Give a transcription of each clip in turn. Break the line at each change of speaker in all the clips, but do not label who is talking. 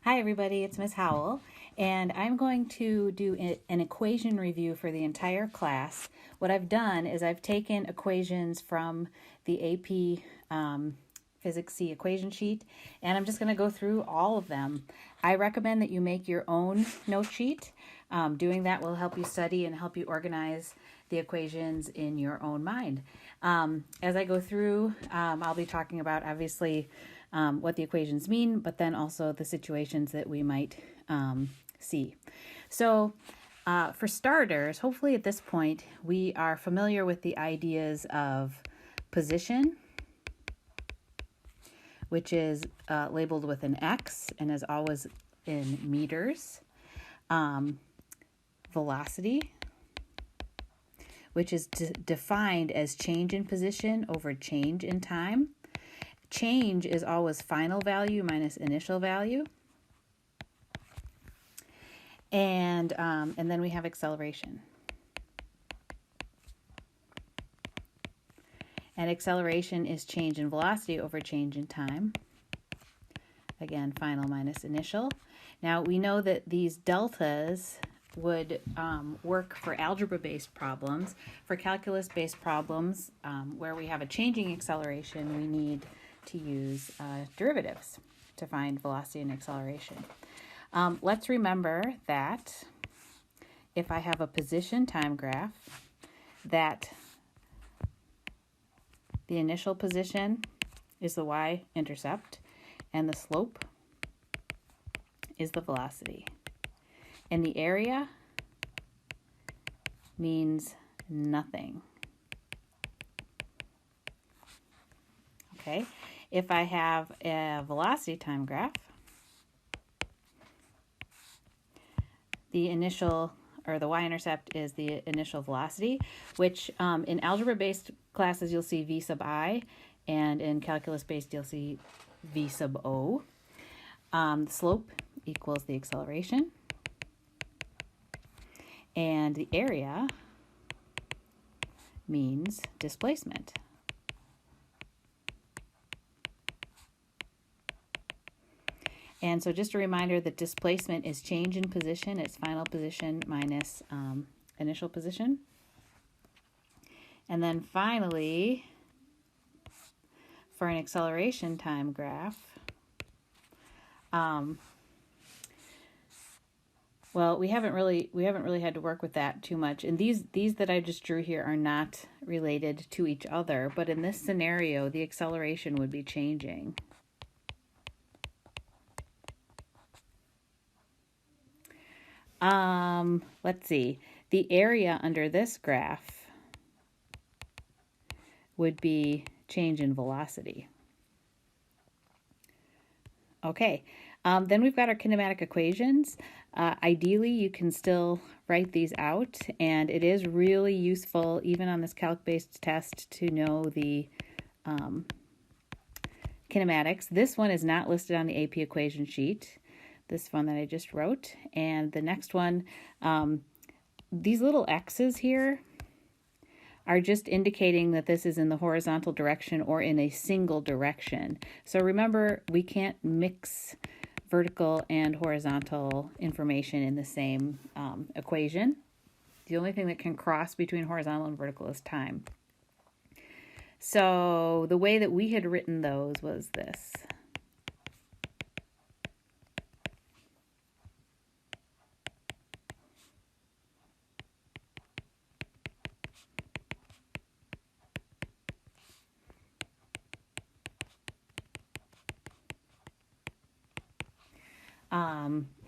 Hi everybody, it's Miss Howell, and I'm going to do an equation review for the entire class. What I've done is I've taken equations from the AP Physics C equation sheet, and I'm just going to go through all of them. I recommend that you make your own note sheet. Doing that will help you study and help you organize the equations in your own mind. As I go through, I'll be talking about obviously what the equations mean, but then also the situations that we might see. So for starters, hopefully at this point, we are familiar with the ideas of position, which is labeled with an X and is always in meters. Velocity, which is defined as change in position over change in time. Change is always final value minus initial value. And then we have acceleration. And acceleration is change in velocity over change in time. Again, final minus initial. Now, we know that these deltas would work for algebra-based problems. For calculus-based problems, where we have a changing acceleration, we need to use derivatives to find velocity and acceleration. Let's remember that if I have a position time graph, that the initial position is the y-intercept and the slope is the velocity. And the area means nothing. Okay, if I have a velocity time graph, the initial or the y-intercept is the initial velocity, which in algebra-based classes you'll see v sub I, and in calculus-based you'll see v sub O. The slope equals the acceleration, and the area means displacement. And so just a reminder that displacement is change in position. It's final position minus initial position. And then finally, for an acceleration time graph, well, we haven't really had to work with that too much. And these that I just drew here are not related to each other, but in this scenario, the acceleration would be changing. Let's see. The area under this graph would be change in velocity. Okay, then we've got our kinematic equations. Ideally, you can still write these out, and it is really useful, even on this calc-based test, to know the kinematics. This one is not listed on the AP equation sheet, this one that I just wrote. And the next one, these little X's here are just indicating that this is in the horizontal direction or in a single direction. So remember, we can't mix vertical and horizontal information in the same equation. The only thing that can cross between horizontal and vertical is time. So the way that we had written those was this.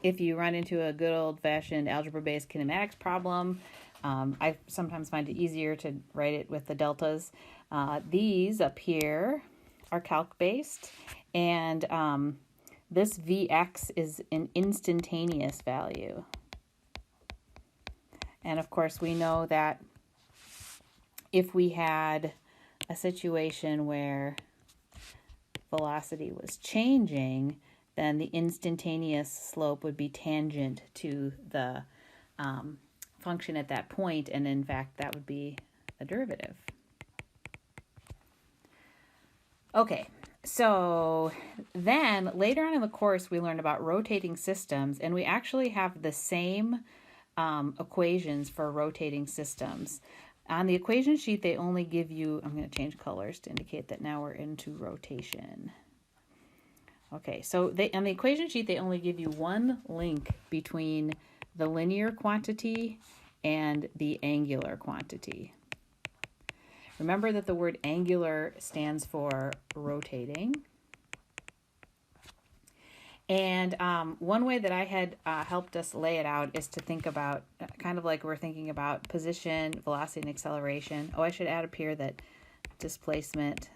If you run into a good old-fashioned algebra-based kinematics problem, I sometimes find it easier to write it with the deltas. These up here are calc-based, and this Vx is an instantaneous value. And of course, we know that if we had a situation where velocity was changing, then the instantaneous slope would be tangent to the function at that point, and in fact, that would be a derivative. Okay, So then later on in the course, we learned about rotating systems, and we actually have the same equations for rotating systems. On the equation sheet, they only give you, I'm going to change colors to indicate that now we're into rotation. Okay, so on the equation sheet, they only give you one link between the linear quantity and the angular quantity. Remember that the word angular stands for rotating. And one way that I had helped us lay it out is to think about, kind of like we're thinking about position, velocity, and acceleration. Oh, I should add up here that displacement,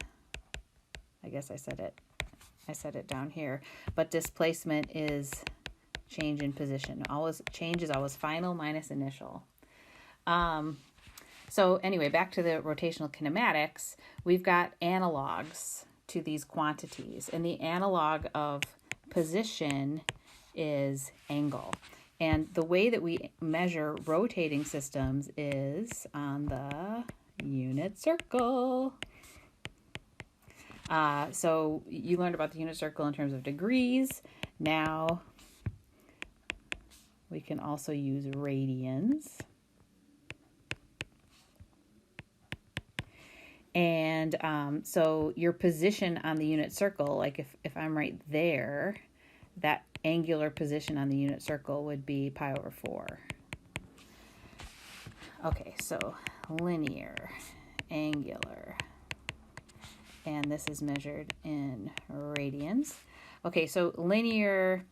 I guess I said it down here, but displacement is change in position. Change is always final minus initial. So anyway, back to the rotational kinematics, we've got analogs to these quantities, and the analog of position is angle. And the way that we measure rotating systems is on the unit circle. So you learned about the unit circle in terms of degrees. Now we can also use radians. And so your position on the unit circle, like if I'm right there, that angular position on the unit circle would be pi over 4. Okay, so linear, angular, and this is measured in radians. Okay, so linear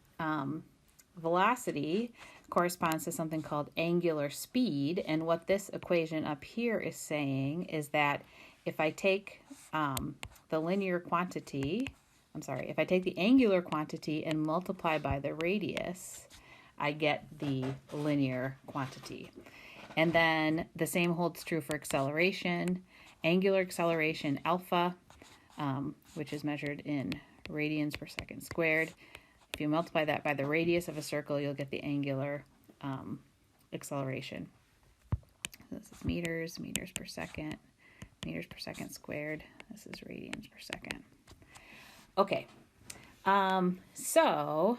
velocity corresponds to something called angular speed, and what this equation up here is saying is that if I take the linear quantity, if I take the angular quantity and multiply by the radius, I get the linear quantity. And then the same holds true for acceleration. Angular acceleration alpha, which is measured in radians per second squared. If you multiply that by the radius of a circle, you'll get the angular acceleration. So this is meters per second. Meters per second squared. This is radians per second. Okay. So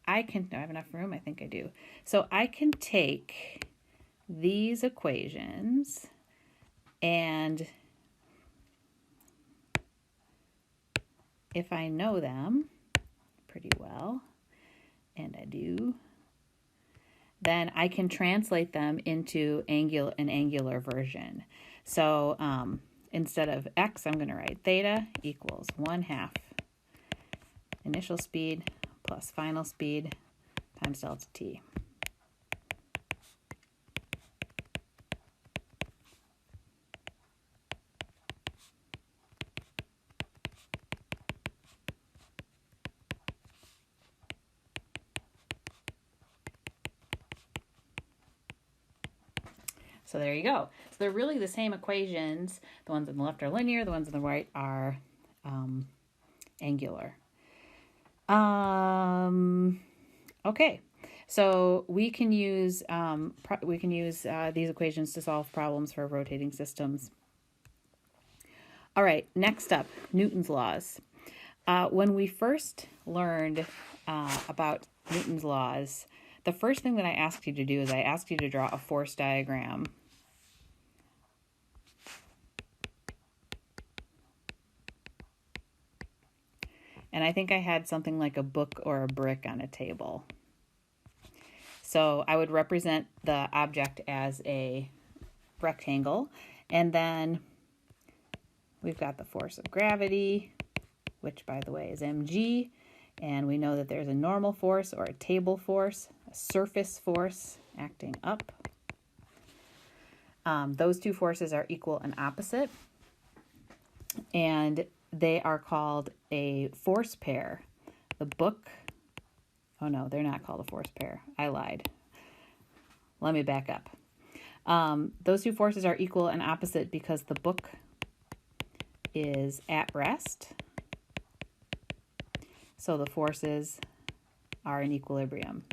I have enough room? I think I do. So I can take these equations and if I know them pretty well, and I do, then I can translate them into an angular version. So instead of x, I'm going to write theta equals 1/2 initial speed plus final speed times delta t. So there you go. So they're really the same equations. The ones on the left are linear. The ones on the right are angular. Okay. So we can use these equations to solve problems for rotating systems. All right. Next up, Newton's laws. When we first learned about Newton's laws, the first thing that I asked you to do is I asked you to draw a force diagram. And I think I had something like a book or a brick on a table. So I would represent the object as a rectangle. And then we've got the force of gravity, which by the way is mg. And we know that there's a normal force or a table force, a surface force acting up. Those two forces are equal and opposite. And they are called a force pair. The book, oh no, they're not called a force pair. I lied. Let me back up. Those two forces are equal and opposite because the book is at rest. So the forces are in equilibrium.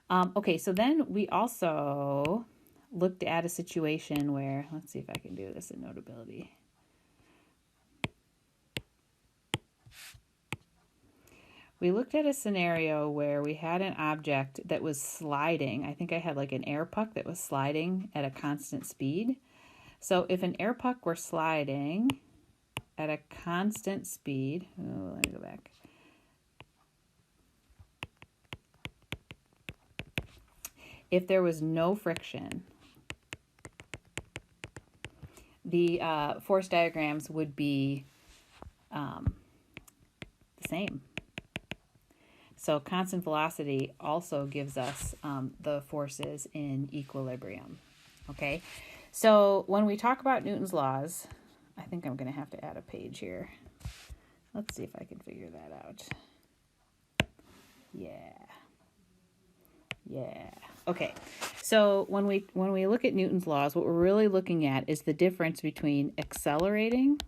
Okay, so then we also looked at a situation where, let's see if I can do this in Notability. We looked at a scenario where we had an object that was sliding. I think I had like an air puck that was sliding at a constant speed. So if an air puck were sliding at a constant speed, let me go back. If there was no friction, the force diagrams would be the same. So constant velocity also gives us the forces in equilibrium. Okay, so when we talk about Newton's laws, I think I'm going to have to add a page here. Let's see if I can figure that out. Yeah. Okay, so when we look at Newton's laws, what we're really looking at is the difference between accelerating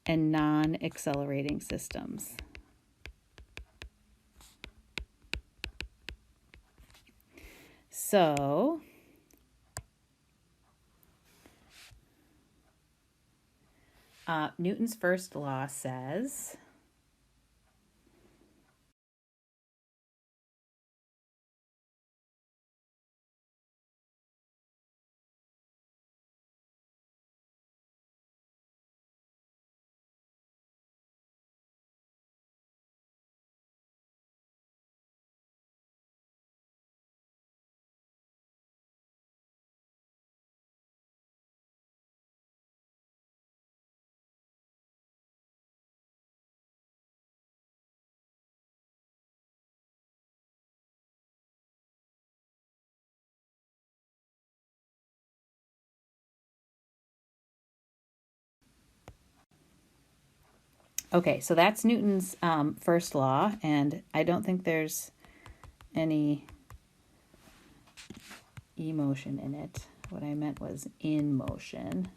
and non-accelerating systems. So Newton's first law says okay, so that's Newton's first law, and I don't think there's any emotion in it. What I meant was in motion.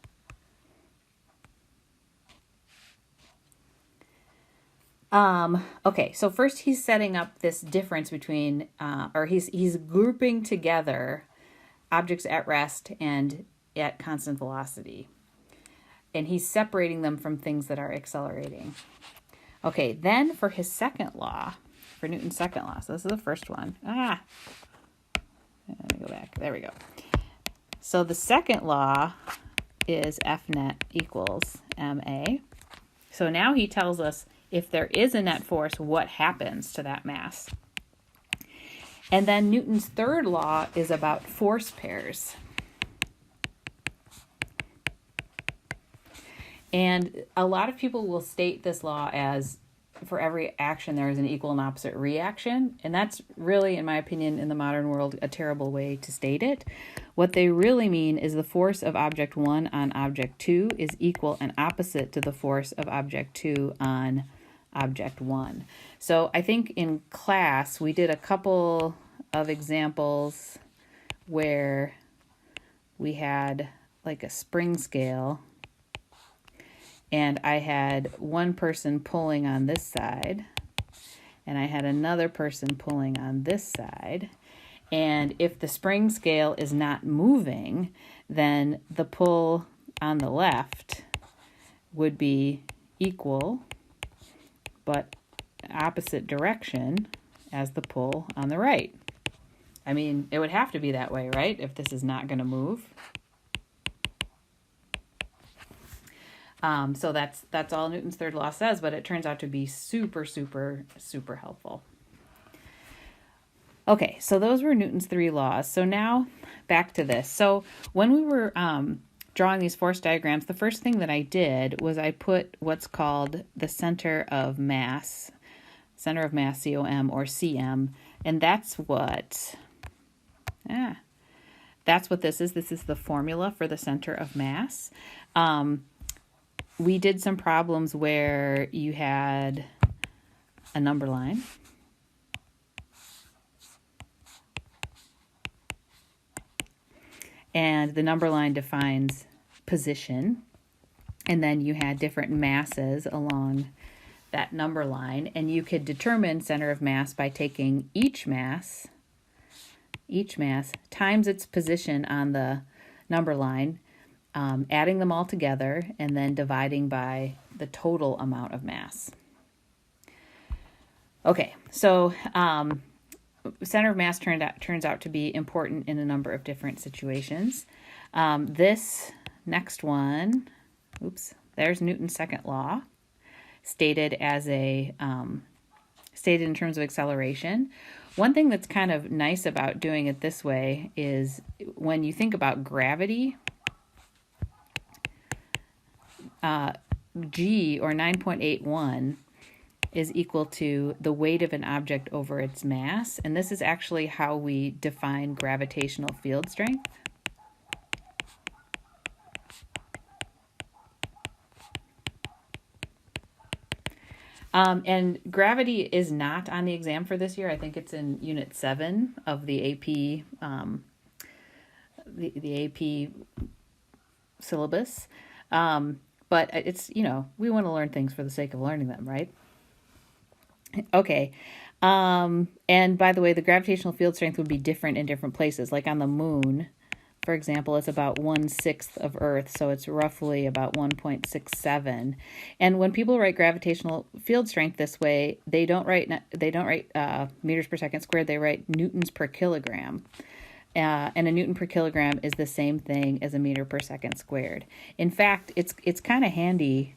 Okay, so first he's setting up this difference between, or he's grouping together objects at rest and at constant velocity. And he's separating them from things that are accelerating. Okay, then for his second law, for Newton's second law, so this is the first one. Let me go back. There we go. So the second law is F net equals ma. So now he tells us if there is a net force, what happens to that mass. And then Newton's third law is about force pairs. And a lot of people will state this law as for every action there is an equal and opposite reaction. And that's really, in my opinion, in the modern world, a terrible way to state it. What they really mean is the force of object 1 on object 2 is equal and opposite to the force of object 2 on object 1. So I think in class we did a couple of examples where we had like a spring scale, and I had one person pulling on this side, and I had another person pulling on this side. And if the spring scale is not moving, then the pull on the left would be equal, but opposite direction as the pull on the right. I mean, it would have to be that way, right? If this is not going to move. So that's all Newton's third law says, but it turns out to be super, super, super helpful. Okay, so those were Newton's three laws. So now back to this. So when we were drawing these force diagrams, the first thing that I did was I put what's called the center of mass, COM or CM, and that's what this is. This is the formula for the center of mass. We did some problems where you had a number line. And the number line defines position. And then you had different masses along that number line. And you could determine center of mass by taking each mass each mass, times its position on the number line, adding them all together, and then dividing by the total amount of mass. Okay, so center of mass turns out to be important in a number of different situations. This next one, there's Newton's second law, stated in terms of acceleration. One thing that's kind of nice about doing it this way is when you think about gravity, G, or 9.81, is equal to the weight of an object over its mass. And this is actually how we define gravitational field strength. And gravity is not on the exam for this year. I think it's in Unit 7 of the AP, the AP syllabus. But it's, we want to learn things for the sake of learning them, right? Okay. And by the way, the gravitational field strength would be different in different places. Like on the moon, for example, it's about 1/6 of Earth, so it's roughly about 1.67. And when people write gravitational field strength this way, they don't write meters per second squared. They write newtons per kilogram. And a newton per kilogram is the same thing as a meter per second squared. In fact, it's kind of handy.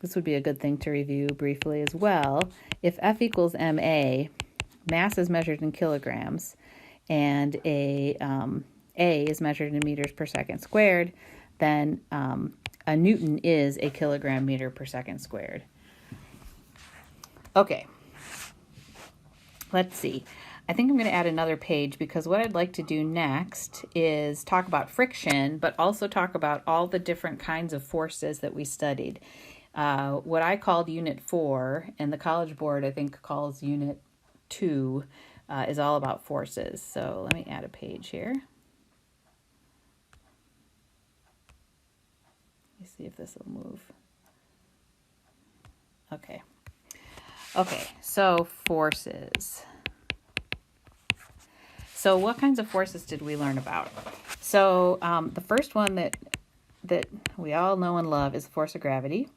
This would be a good thing to review briefly as well. If F equals ma, mass is measured in kilograms, and A is measured in meters per second squared, then a newton is a kilogram meter per second squared. Okay, let's see. I think I'm going to add another page because what I'd like to do next is talk about friction, but also talk about all the different kinds of forces that we studied. What I called Unit 4, and the College Board, I think, calls Unit 2, is all about forces. So let me add a page here. Let me see if this will move. Okay. Okay, so forces. So what kinds of forces did we learn about? So the first one that we all know and love is the force of gravity,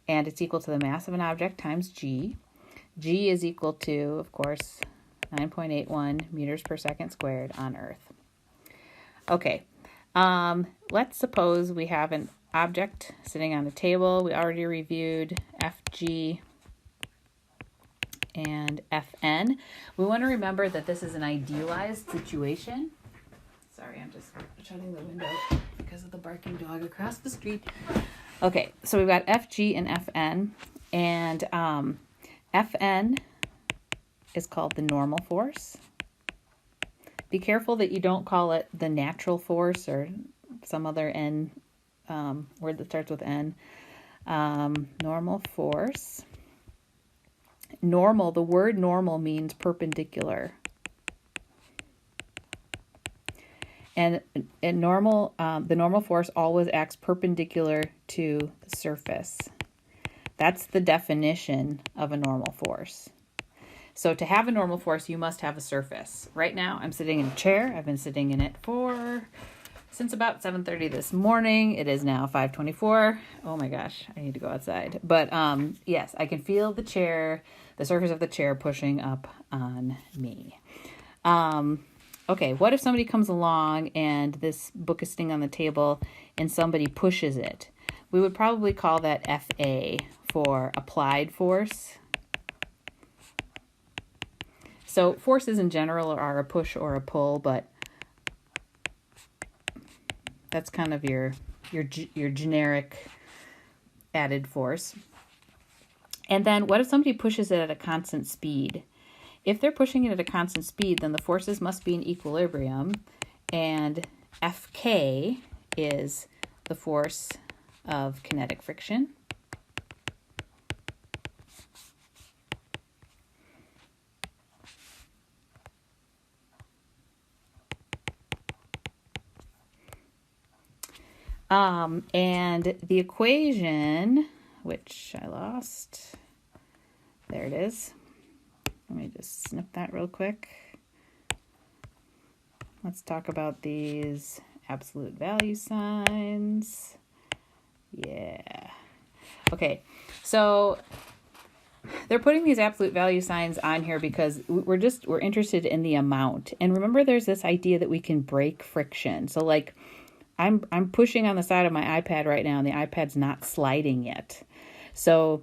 and it's equal to the mass of an object times g. G is equal to, of course, 9.81 meters per second squared on Earth. Okay, let's suppose we have an object sitting on a table. We already reviewed Fg and Fn. We want to remember that this is an idealized situation. Sorry, I'm just shutting the window because of the barking dog across the street. Okay, so we've got Fg and Fn, and Fn is called the normal force. Be careful that you don't call it the natural force or some other n word that starts with n. Normal force. Normal, the word normal means perpendicular. And normal, the normal force always acts perpendicular to the surface. That's the definition of a normal force. So to have a normal force, you must have a surface. Right now, I'm sitting in a chair. I've been sitting in it since about 7:30 this morning. It is now 5:24. Oh my gosh, I need to go outside. But yes, I can feel the surface of the chair pushing up on me. Okay, what if somebody comes along and this book is sitting on the table and somebody pushes it? We would probably call that FA for applied force. So forces in general are a push or a pull, but that's kind of your generic added force. And then what if somebody pushes it at a constant speed? If they're pushing it at a constant speed, then the forces must be in equilibrium, and Fk is the force of kinetic friction. And the equation, which I lost, there it is. Let me just snip that real quick. let's talk about these absolute value signs. Yeah. Okay, so they're putting these absolute value signs on here because we're interested in the amount. And remember, there's this idea that we can break friction. So like I'm pushing on the side of my iPad right now and the iPad's not sliding yet. So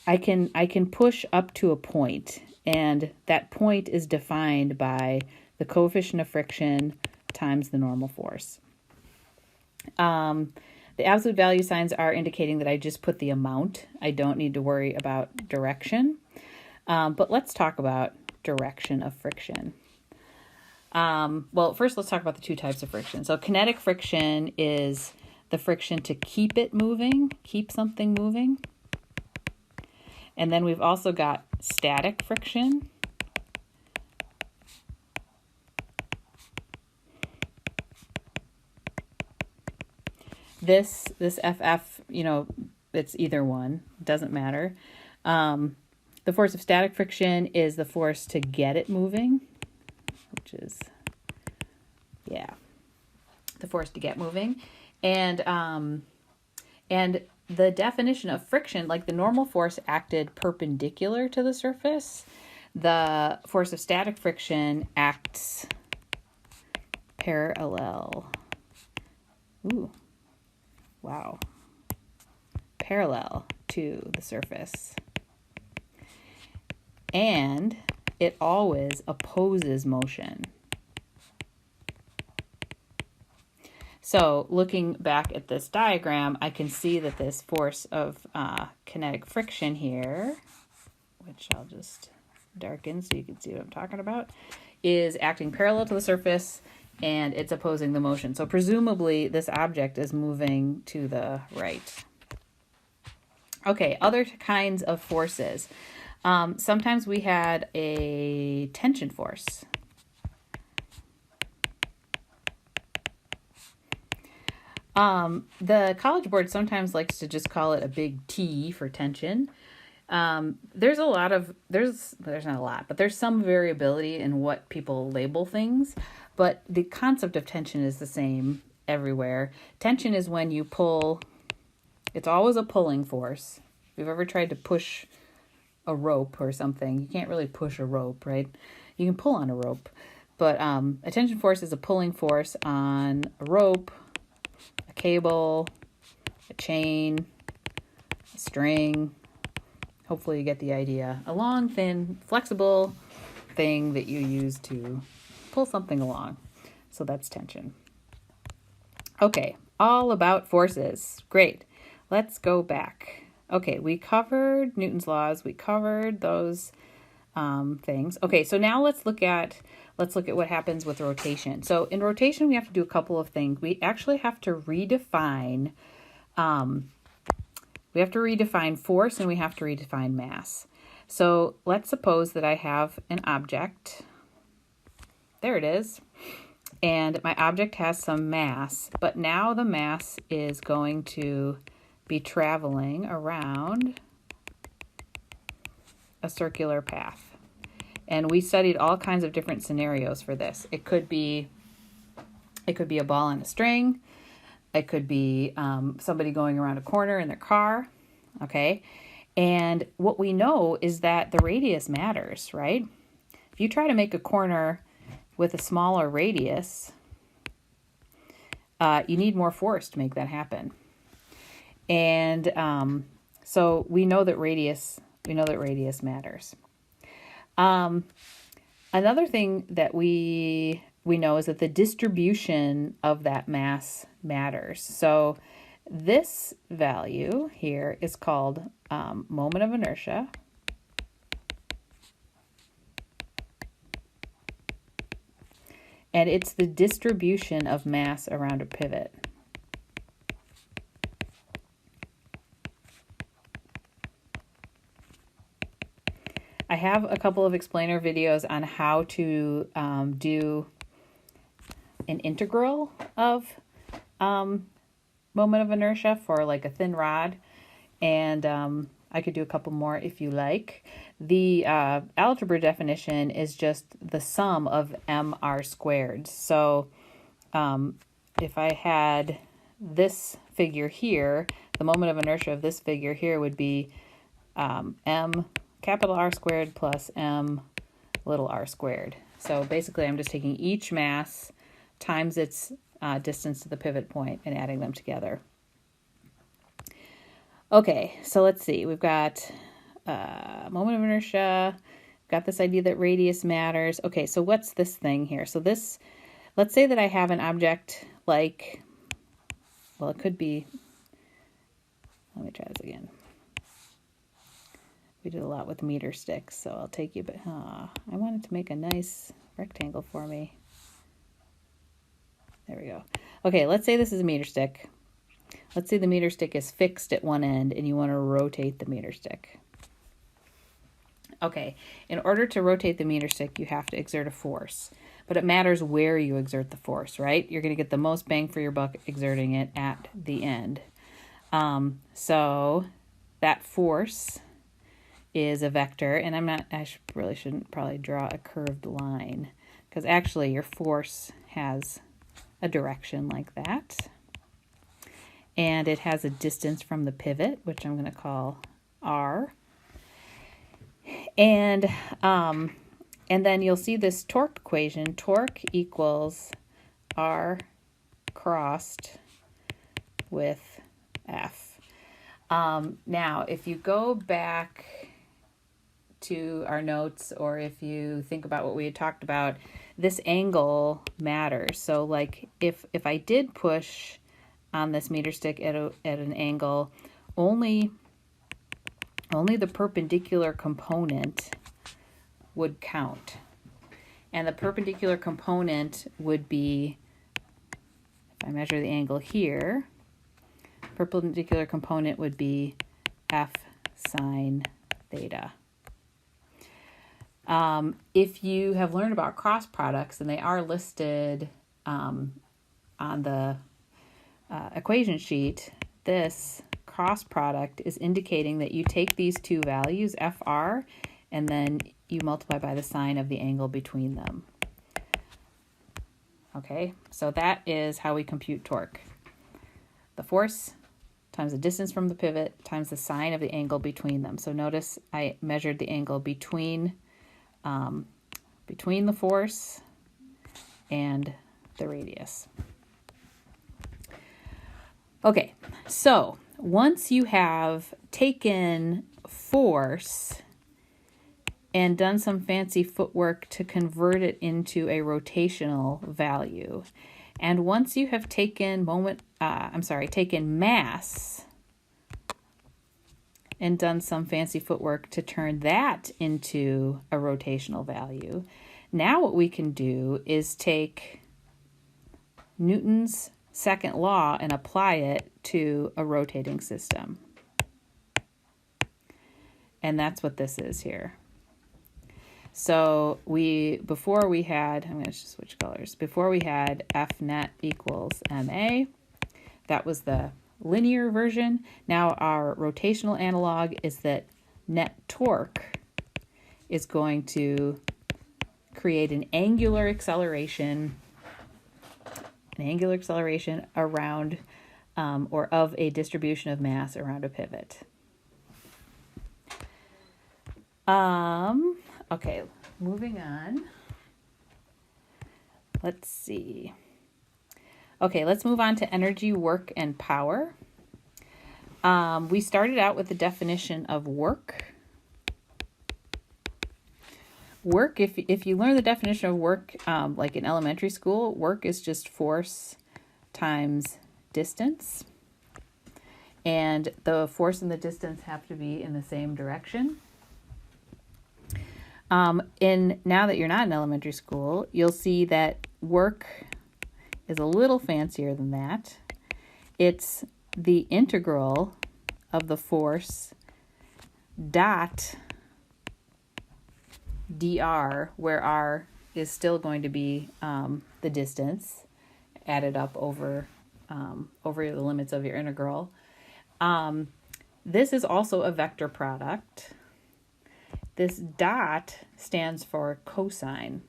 I can push up to a point, and that point is defined by the coefficient of friction times the normal force. The absolute value signs are indicating that I just put the amount. I don't need to worry about direction. But let's talk about direction of friction. Well, first let's talk about the two types of friction. So kinetic friction is the friction to keep it moving, keep something moving. And then we've also got static friction. This FF, it's either one, doesn't matter. The force of static friction is the force to get it moving, which is, the force to get moving. And the definition of friction, like the normal force acted perpendicular to the surface, the force of static friction acts parallel. Ooh. Wow. Parallel to the surface. And it always opposes motion. So looking back at this diagram, I can see that this force of kinetic friction here, which I'll just darken so you can see what I'm talking about, is acting parallel to the surface, and it's opposing the motion. So presumably this object is moving to the right. Okay, other kinds of forces. Sometimes we had a tension force. The College Board sometimes likes to just call it a big T for tension. There's not a lot, but there's some variability in what people label things. But the concept of tension is the same everywhere. Tension is when you pull, it's always a pulling force. If you've ever tried to push a rope or something, you can't really push a rope, right? You can pull on a rope. But a tension force is a pulling force on a rope, a cable, a chain, a string. Hopefully you get the idea. A long, thin, flexible thing that you use to pull something along. So that's tension. Okay, all about forces. Great. Let's go back. Okay, we covered Newton's laws. We covered those things. Okay, so now let's look at what happens with rotation. So in rotation, we have to do a couple of things. We actually have to redefine force, and we have to redefine mass. So let's suppose that I have an object. There it is. And my object has some mass, but now the mass is going to be traveling around a circular path. And we studied all kinds of different scenarios for this. It could be a ball on a string. It could be somebody going around a corner in their car. Okay. And what we know is that the radius matters, right? If you try to make a corner with a smaller radius, you need more force to make that happen. And so we know that radius matters. Another thing that we know is that the distribution of that mass matters. So this value here is called moment of inertia. And it's the distribution of mass around a pivot. I have a couple of explainer videos on how to do an integral of moment of inertia for like a thin rod. And I could do a couple more if you like. The algebra definition is just the sum of mr squared. So if I had this figure here, the moment of inertia of this figure here would be m capital R squared plus m little r squared. So basically I'm just taking each mass times its distance to the pivot point and adding them together. Okay, so let's see. We've got moment of inertia. We've got this idea that radius matters. Okay, so what's this thing here? So this, let's say that I have an object like, well, it could be, let me try this again. We did a lot with meter sticks, so I'll take you, but I wanted to make a nice rectangle for me. There we go. Okay, let's say this is a meter stick. Let's say the meter stick is fixed at one end and you want to rotate the meter stick. Okay, in order to rotate the meter stick, you have to exert a force. But it matters where you exert the force, right? You're going to get the most bang for your buck exerting it at the end. So that force is a vector, and I shouldn't probably draw a curved line, because actually your force has a direction like that. And it has a distance from the pivot, which I'm going to call r. And then you'll see this torque equation. Torque equals r crossed with F. Now, if you go back to our notes, or if you think about what we had talked about, this angle matters. So like if I did push on this meter stick at an angle, only the perpendicular component would count. And the perpendicular component would be, if I measure the angle here, perpendicular component would be F sine theta. If you have learned about cross products, and they are listed on the equation sheet, this cross product is indicating that you take these two values, FR, and then you multiply by the sine of the angle between them. Okay, so that is how we compute torque. The force times the distance from the pivot times the sine of the angle between them. So notice I measured the angle between the force and the radius. Okay, so once you have taken force and done some fancy footwork to convert it into a rotational value, and once you have taken taken mass and done some fancy footwork to turn that into a rotational value, now what we can do is take Newton's second law and apply it to a rotating system. And that's what this is here. So before we had, I'm going to switch colors. Before we had F net equals ma. That was the linear version. Now our rotational analog is that net torque is going to create an angular acceleration around or of a distribution of mass around a pivot. Okay, moving on. Let's see. Okay, let's move on to energy, work, and power. We started out with the definition of work. Work, if you learn the definition of work like in elementary school, work is just force times distance. And the force and the distance have to be in the same direction. Now that you're not in elementary school, you'll see that work is a little fancier than that. It's the integral of the force dot dr, where r is still going to be the distance added up over the limits of your integral. This is also a vector product. This dot stands for cosine.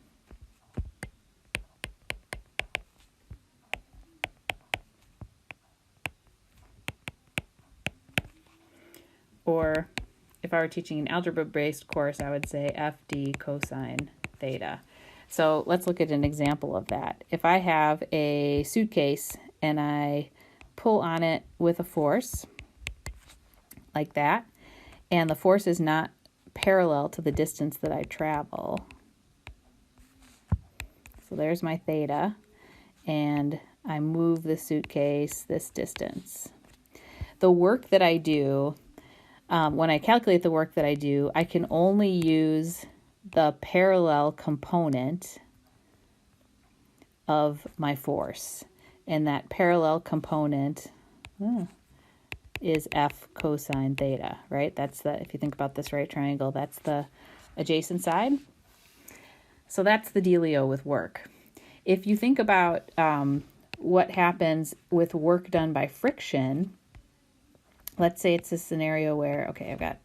Or if I were teaching an algebra-based course, I would say FD cosine theta. So let's look at an example of that. If I have a suitcase and I pull on it with a force like that, and the force is not parallel to the distance that I travel. So there's my theta, and I move the suitcase this distance. The work that I do, when I calculate the work that I do, I can only use the parallel component of my force. And that parallel component is F cosine theta, right? That's the, if you think about this right triangle, that's the adjacent side. So that's the dealio with work. If you think about what happens with work done by friction, let's say it's a scenario where, okay, I've got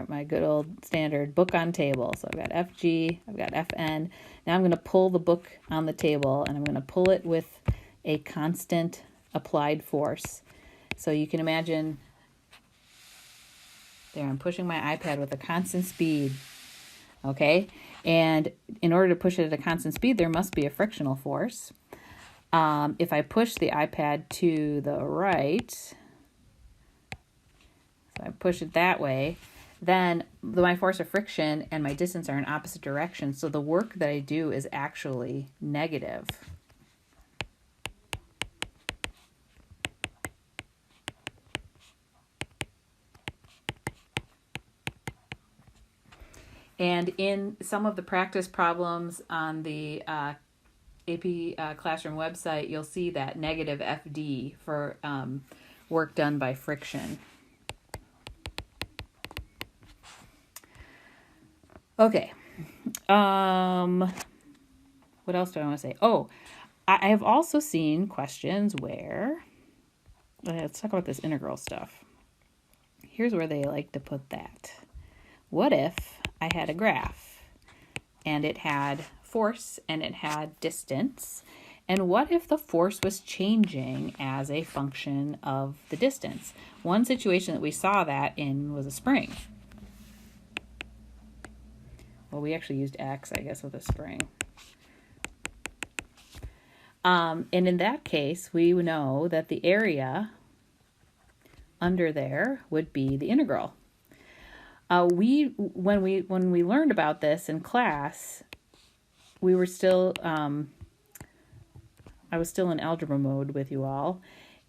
my good old standard book on table. So I've got FG, I've got FN. Now I'm going to pull the book on the table, and I'm going to pull it with a constant applied force. So you can imagine, there I'm pushing my iPad with a constant speed, okay? And in order to push it at a constant speed, there must be a frictional force. If I push the iPad to the right, so I push it that way, then my force of friction and my distance are in opposite directions. So the work that I do is actually negative. And in some of the practice problems on the AP Classroom website, you'll see that negative FD for work done by friction. Okay. What else do I want to say? Oh, I have also seen questions where, let's talk about this integral stuff. Here's where they like to put that. What if I had a graph and it had force and it had distance? And what if the force was changing as a function of the distance? One situation that we saw that in was a spring. Well, we actually used X, I guess, with a spring. And in that case, we know that the area under there would be the integral. When we learned about this in class, we were still I was still in algebra mode with you all,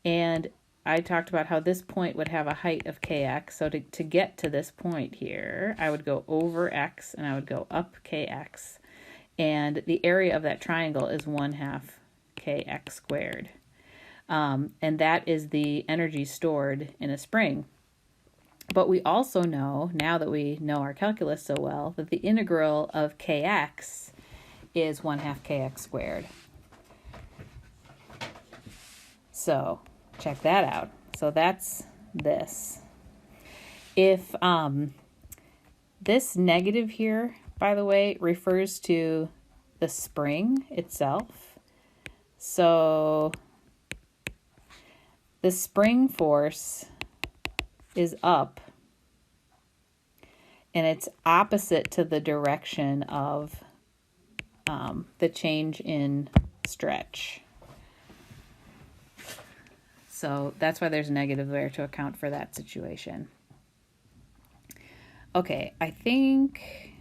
and I talked about how this point would have a height of kx. So to get to this point here, I would go over x and I would go up kx, and the area of that triangle is 1/2 kx squared, and that is the energy stored in a spring. But we also know, now that we know our calculus so well, that the integral of kx is 1/2 kx squared. So check that out. So that's this. If this negative here, by the way, refers to the spring itself. So the spring force is up, and it's opposite to the direction of the change in stretch. So that's why there's a negative there, to account for that situation. Okay, I think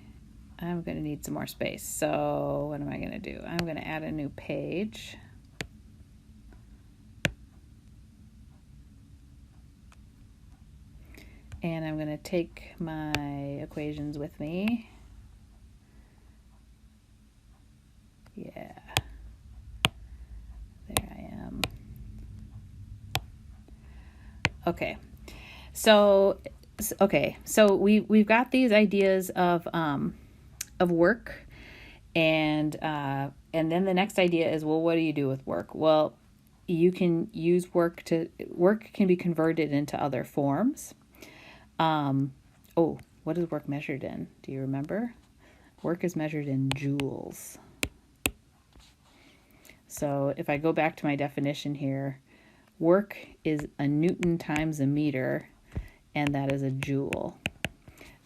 I'm going to need some more space. So what am I going to do? I'm going to add a new page. And I'm going to take my equations with me. Yeah. There I am. Okay. So we've got these ideas of work, and then the next idea is, well, what do you do with work? Well, you can use work can be converted into other forms. Oh, what is work measured in? Do you remember? Work is measured in joules. So if I go back to my definition here, work is a Newton times a meter, and that is a joule.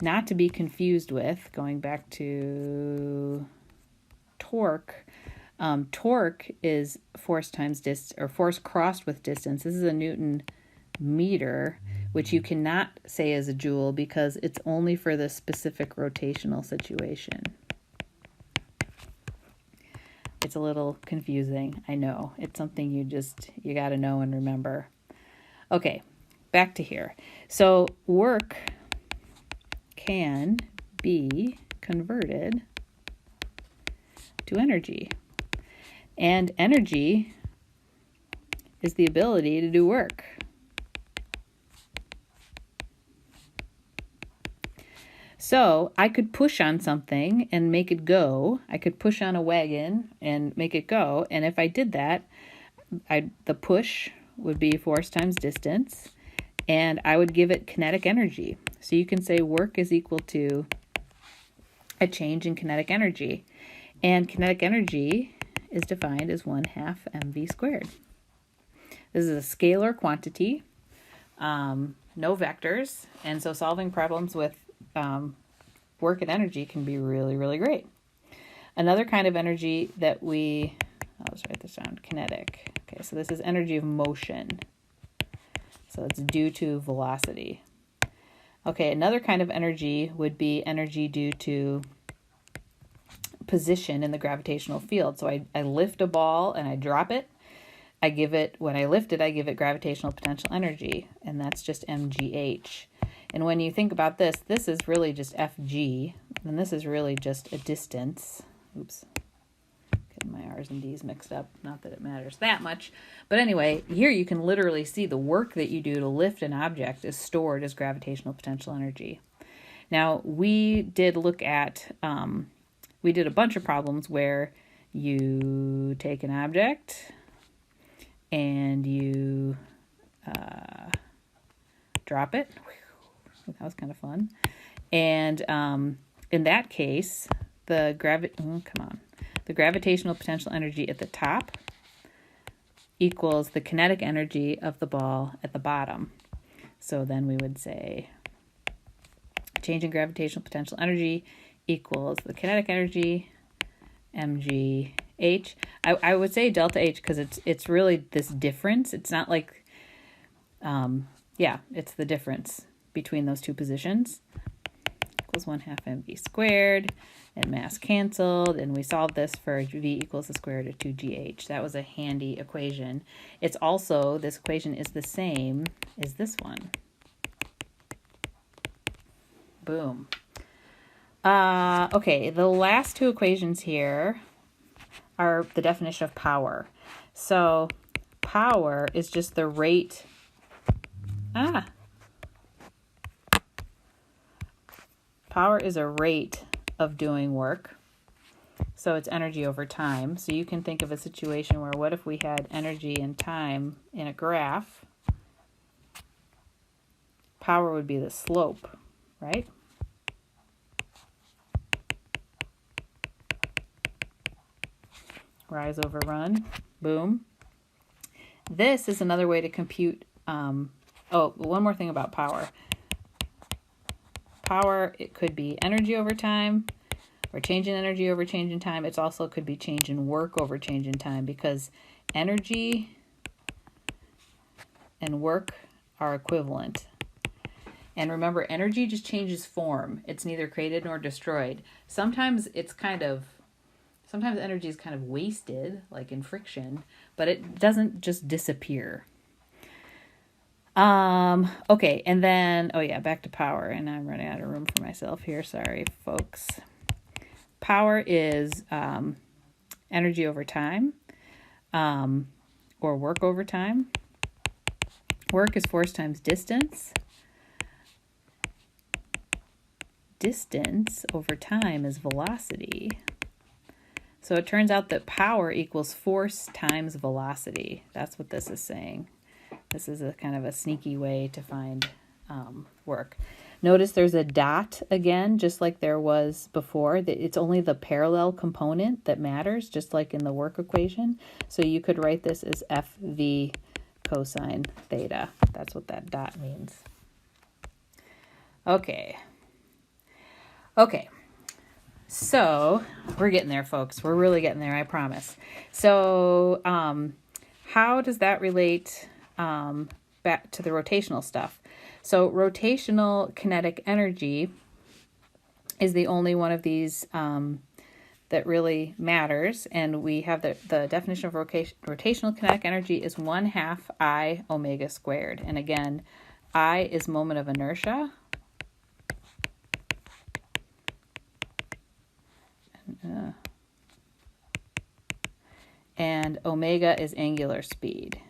Not to be confused with, going back to torque, torque is force times or force crossed with distance. This is a Newton meter, which you cannot say is a joule because it's only for the specific rotational situation. It's a little confusing, I know. It's something you got to know and remember. Okay, back to here. So work can be converted to energy. And energy is the ability to do work. So I could push on something and make it go. I could push on a wagon and make it go. And if I did that, the push would be force times distance, and I would give it kinetic energy. So you can say work is equal to a change in kinetic energy. And kinetic energy is defined as 1/2 mv squared. This is a scalar quantity, no vectors, and so solving problems with work and energy can be really, really great. Another kind of energy that I'll just write this down, kinetic. Okay, so this is energy of motion. So it's due to velocity. Okay, another kind of energy would be energy due to position in the gravitational field. So I lift a ball and I drop it. When I lift it, I give it gravitational potential energy, and that's just mgh. And when you think about this is really just Fg, and this is really just a distance. Oops, getting my R's and D's mixed up. Not that it matters that much. But anyway, here you can literally see the work that you do to lift an object is stored as gravitational potential energy. Now, we did look at, we did a bunch of problems where you take an object and you drop it. That was kind of fun. And in that case, the gravitational potential energy at the top equals the kinetic energy of the ball at the bottom. So then we would say change in gravitational potential energy equals the kinetic energy, mgh. I would say delta H because it's really this difference. It's not like, it's the difference between those two positions. Equals 1/2 mv squared, and mass canceled, and we solved this for v equals the square root of 2gh. That was a handy equation. It's also, this equation is the same as this one. Boom. Okay, the last two equations here are the definition of power. So power is just the rate. Power is a rate of doing work. So it's energy over time. So you can think of a situation where what if we had energy and time in a graph? Power would be the slope, right? Rise over run, boom. This is another way to compute, one more thing about power. Power, it could be energy over time, or change in energy over change in time. It also could be change in work over change in time, because energy and work are equivalent. And remember, energy just changes form. It's neither created nor destroyed. Sometimes energy is kind of wasted, like in friction, but it doesn't just disappear. Okay, and then, back to power, and I'm running out of room for myself here. Sorry, folks. Power is energy over time, or work over time. Work is force times distance. Distance over time is velocity. So it turns out that power equals force times velocity. That's what this is saying. This is a kind of a sneaky way to find work. Notice there's a dot again, just like there was before. It's only the parallel component that matters, just like in the work equation. So you could write this as FV cosine theta. That's what that dot means. Okay. So we're getting there, folks. We're really getting there, I promise. So how does that relate back to the rotational stuff? So rotational kinetic energy is the only one of these that really matters. And we have the definition of rotational kinetic energy is 1/2 I omega squared. And again, I is moment of inertia. And omega is angular speed.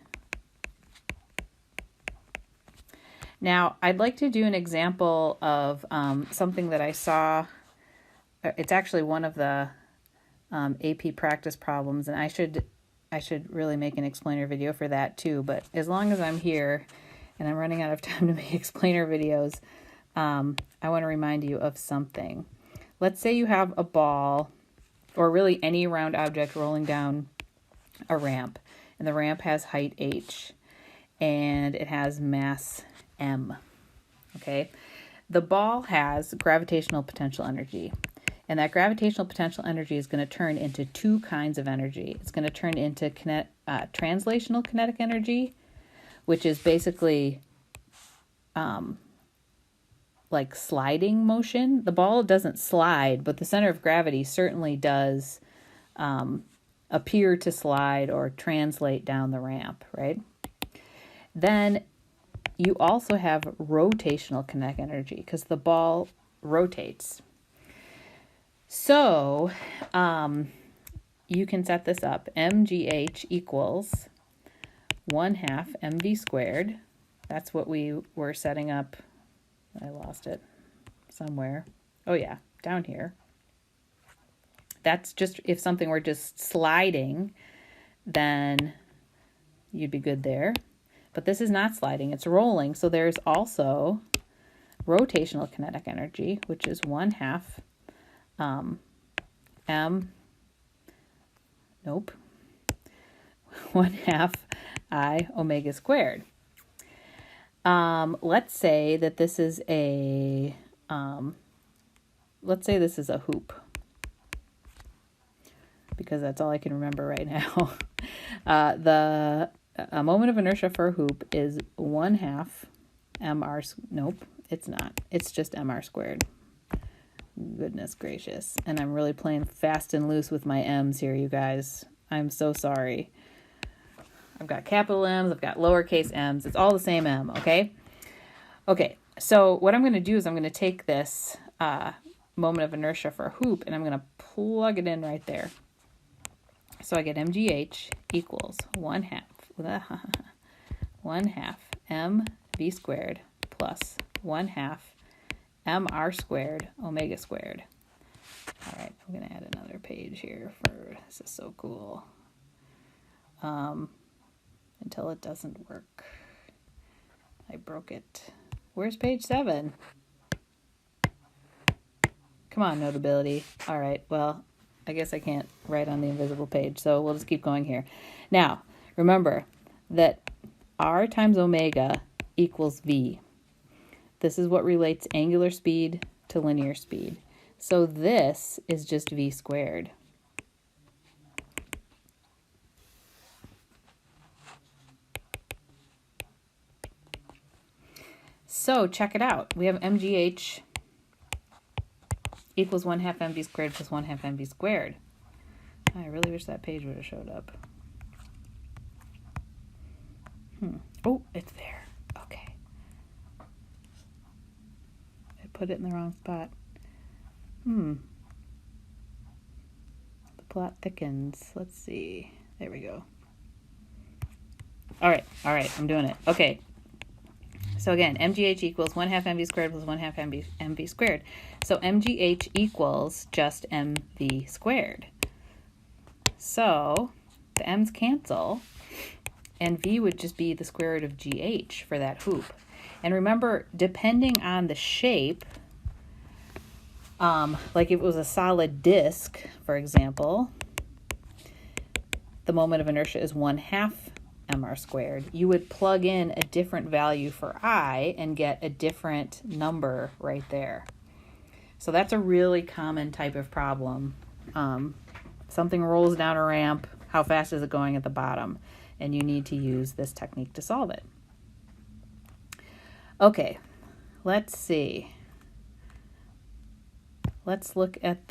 Now, I'd like to do an example of something that I saw. It's actually one of the AP practice problems, and I should really make an explainer video for that too. But as long as I'm here and I'm running out of time to make explainer videos, I want to remind you of something. Let's say you have a ball, or really any round object rolling down a ramp, and the ramp has height h, and it has mass m. Okay, the ball has gravitational potential energy, and that gravitational potential energy is going to turn into two kinds of energy. It's going to turn into translational kinetic energy, which is basically like sliding motion. The ball doesn't slide, but the center of gravity certainly does appear to slide or translate down the ramp, right? Then you also have rotational kinetic energy because the ball rotates. So you can set this up. mgh equals 1/2 mv squared. That's what we were setting up. I lost it somewhere. Oh yeah, down here. That's just if something were just sliding, then you'd be good there. But this is not sliding, it's rolling. So there's also rotational kinetic energy, which is 1/2 1/2 I omega squared. Let's say that this is a hoop, because that's all I can remember right now. The moment of inertia for a hoop is 1/2 mr. Nope, it's not. It's just mr squared. Goodness gracious. And I'm really playing fast and loose with my m's here, you guys. I'm so sorry. I've got capital M's, I've got lowercase m's. It's all the same m, okay? Okay, so what I'm going to do is I'm going to take this moment of inertia for a hoop, and I'm going to plug it in right there. So I get mgh equals 1/2 mv squared plus 1/2 mr squared omega squared. All right, I'm going to add another page here for, this is so cool. Until it doesn't work. I broke it. Where's page 7? Come on, Notability. All right, well, I guess I can't write on the invisible page, so we'll just keep going here. Now, remember that r times omega equals v. This is what relates angular speed to linear speed. So this is just v squared. So check it out. We have mgh equals 1/2 mv squared plus 1/2 mv squared. I really wish that page would have showed up. Oh, it's there. Okay. I put it in the wrong spot. The plot thickens. Let's see. There we go. All right, I'm doing it. Okay. So again, mgh equals 1/2 mv squared plus 1/2 mv squared. So mgh equals just mv squared. So the m's cancel, and v would just be the square root of gh for that hoop. And remember, depending on the shape, like if it was a solid disk, for example, the moment of inertia is 1/2 mr squared. You would plug in a different value for I and get a different number right there. So that's a really common type of problem. Something rolls down a ramp, how fast is it going at the bottom? And you need to use this technique to solve it. Okay, let's see. Let's look at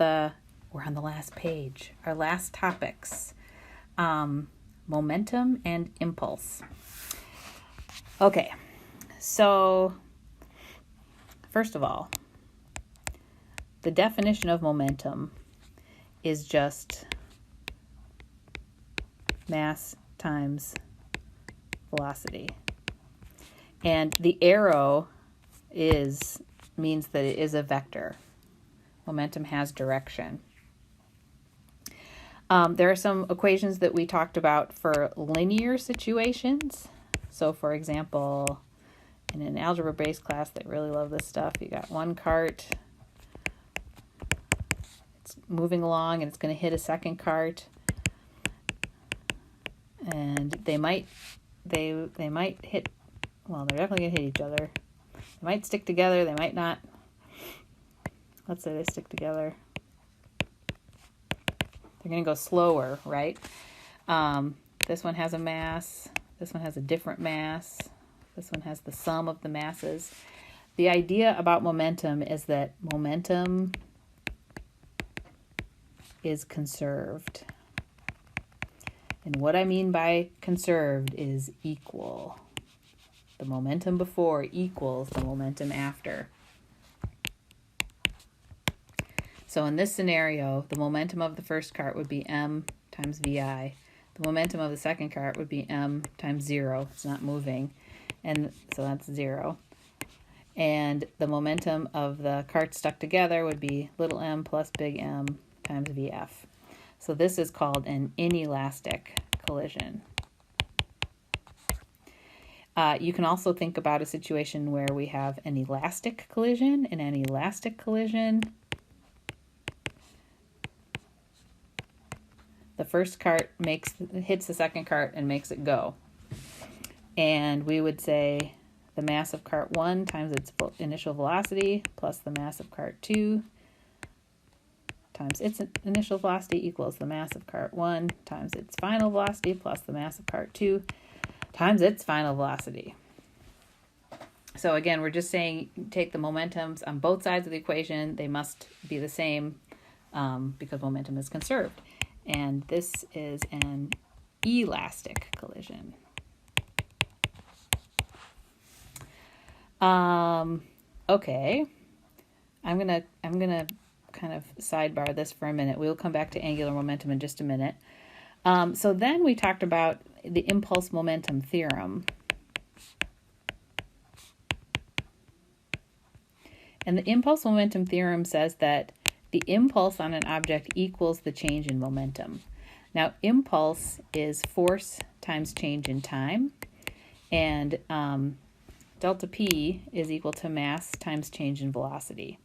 we're on the last page, our last topics. Momentum and impulse. Okay, so first of all, the definition of momentum is just mass times velocity. And the arrow means that it is a vector. Momentum has direction. There are some equations that we talked about for linear situations. So for example, in an algebra-based class, they really love this stuff. You got one cart, it's moving along and it's going to hit a second cart. And they might hit, well, they're definitely going to hit each other. They might stick together, they might not. Let's say they stick together. They're going to go slower, right? This one has a mass. This one has a different mass. This one has the sum of the masses. The idea about momentum is that momentum is conserved. And what I mean by conserved is equal. The momentum before equals the momentum after. So in this scenario, the momentum of the first cart would be m times vi. The momentum of the second cart would be m times 0. It's not moving. And so that's 0. And the momentum of the carts stuck together would be little m plus big M times Vf. So this is called an inelastic collision. You can also think about a situation where we have an elastic collision. In an elastic collision, the first cart hits the second cart and makes it go. And we would say the mass of cart 1 times its initial velocity plus the mass of cart 2 times its initial velocity equals the mass of cart 1 times its final velocity plus the mass of cart 2 times its final velocity. So again, we're just saying take the momentums on both sides of the equation. They must be the same because momentum is conserved. And this is an elastic collision. Okay, I'm gonna kind of sidebar this for a minute. We'll come back to angular momentum in just a minute. So then we talked about the impulse momentum theorem. And the impulse momentum theorem says that the impulse on an object equals the change in momentum. Now, impulse is force times change in time, and delta P is equal to mass times change in velocity.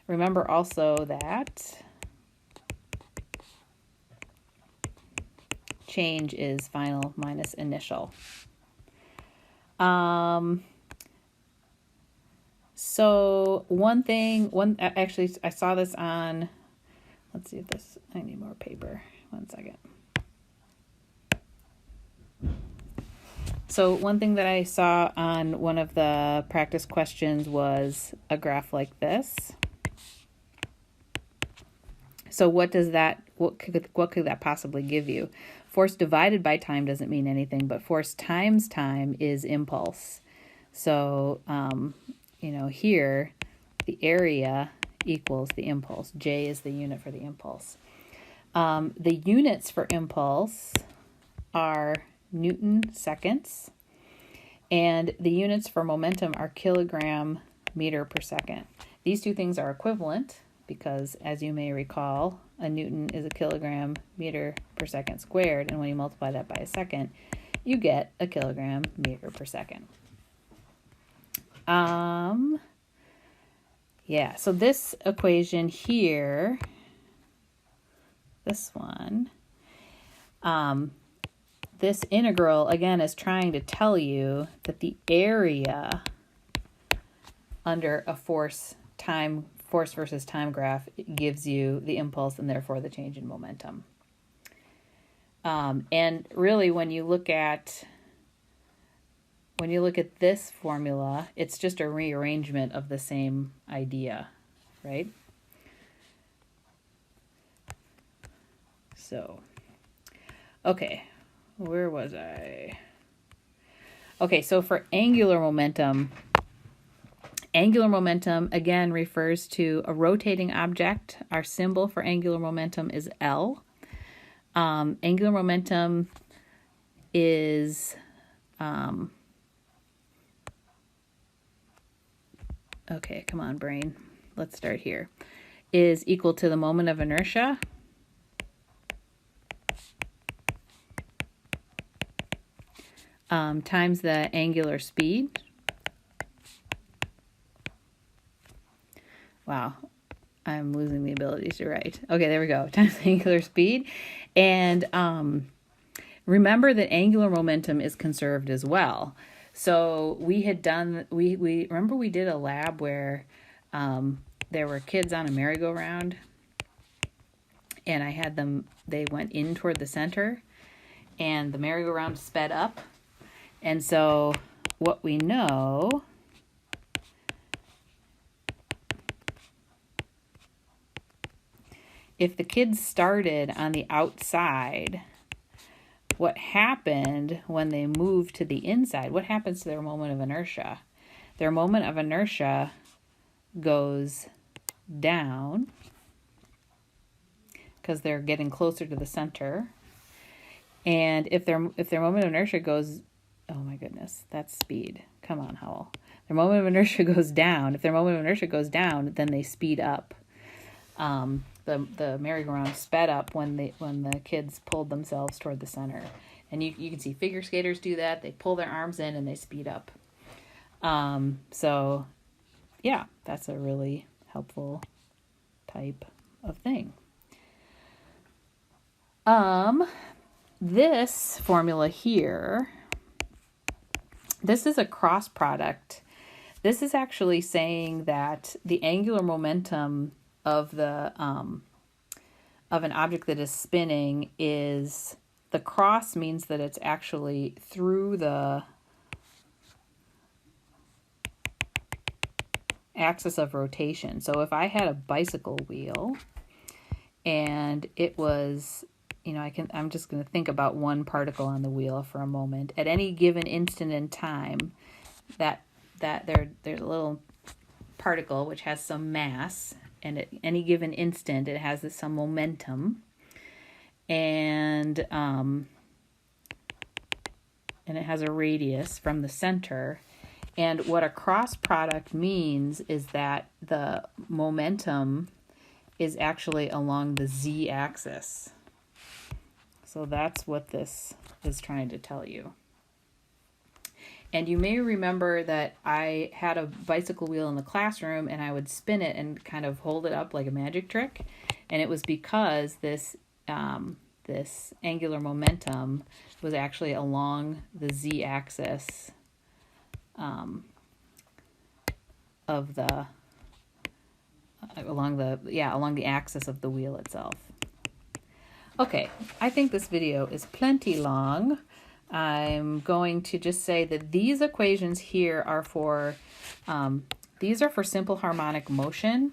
Remember also that change is final minus initial. So actually I saw this on, let's see if I need more paper. 1 second. So one thing that I saw on one of the practice questions was a graph like this. So what could that possibly give you? Force divided by time doesn't mean anything, but force times time is impulse. So, here the area equals the impulse. J is the unit for the impulse. The units for impulse are Newton seconds, and the units for momentum are kilogram meter per second. These two things are equivalent because, as you may recall, a Newton is a kilogram meter per second squared, and when you multiply that by a second, you get a kilogram meter per second. Yeah, so this equation here, this one, this integral, again, is trying to tell you that the area under a force versus time graph gives you the impulse and therefore the change in momentum. And really, when you look at this formula, it's just a rearrangement of the same idea, right? So, okay, where was I? Okay, so for angular momentum again refers to a rotating object. Our symbol for angular momentum is L. Angular momentum is okay, come on, brain. Let's start here. Is equal to the moment of inertia times the angular speed. Wow, I'm losing the ability to write. Okay, there we go. Times the angular speed. And remember that angular momentum is conserved as well. So we had done, we remember we did a lab where there were kids on a merry-go-round, and I had them, they went in toward the center, and the merry-go-round sped up. And so what we know if the kids started on the outside, what happened when they moved to the inside? What happens to their moment of inertia? Their moment of inertia goes down because they're getting closer to the center. And if their moment of inertia goes, oh my goodness, that's speed. Come on, Howell. Their moment of inertia goes down. If their moment of inertia goes down, then they speed up. The merry-go-round sped up when the kids pulled themselves toward the center. And you can see figure skaters do that. They pull their arms in and they speed up. So yeah, that's a really helpful type of thing. This formula here, this is a cross product. This is actually saying that the angular momentum of the of an object that is spinning is, the cross means that it's actually through the axis of rotation. So if I had a bicycle wheel and it was, I'm just going to think about one particle on the wheel for a moment. At any given instant in time, that there's a little particle which has some mass, and at any given instant it has some momentum, and it has a radius from the center. And what a cross product means is that the momentum is actually along the z-axis. So that's what this is trying to tell you. And you may remember that I had a bicycle wheel in the classroom and I would spin it and kind of hold it up like a magic trick. And it was because this angular momentum was actually along the z-axis along the axis of the wheel itself. Okay, I think this video is plenty long. I'm going to just say that these equations here are for simple harmonic motion.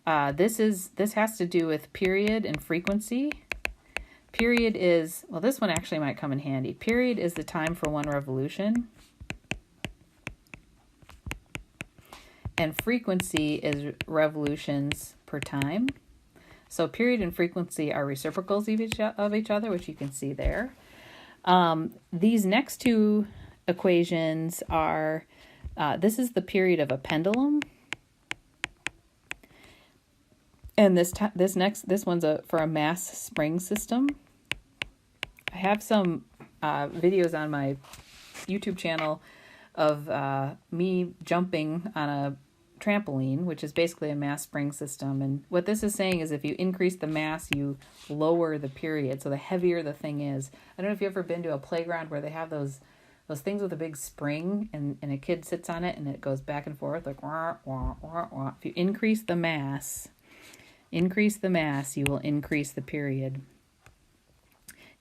This has to do with period and frequency. Period is, well, this one actually might come in handy. Period is the time for one revolution. And frequency is revolutions per time. So period and frequency are reciprocals of each other, which you can see there. These next two equations are, this is the period of a pendulum. And this one's for a mass spring system. I have some videos on my YouTube channel of me jumping on a trampoline, which is basically a mass spring system. And what this is saying is if you increase the mass, you lower the period. So the heavier the thing is. I don't know if you've ever been to a playground where they have those things with a big spring and a kid sits on it and it goes back and forth like wah, wah, wah, wah. If you increase the mass, you will increase the period.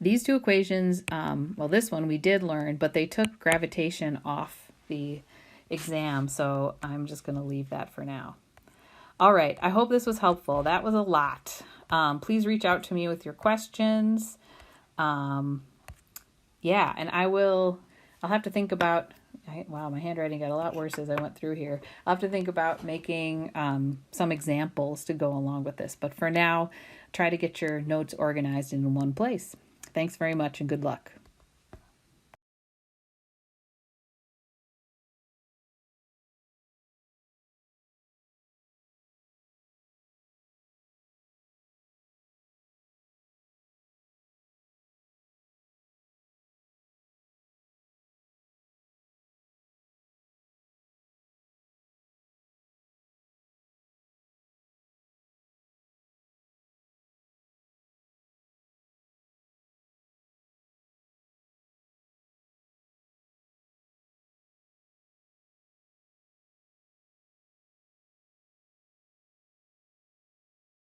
These two equations, well, this one we did learn, but they took gravitation off the exam, so I'm just going to leave that for now. All right, I hope this was helpful. That was a lot. Please reach out to me with your questions. Yeah, and I'll have to think about, wow, my handwriting got a lot worse as I went through here. I'll have to think about making some examples to go along with this. But for now, try to get your notes organized in one place. Thanks very much and good luck.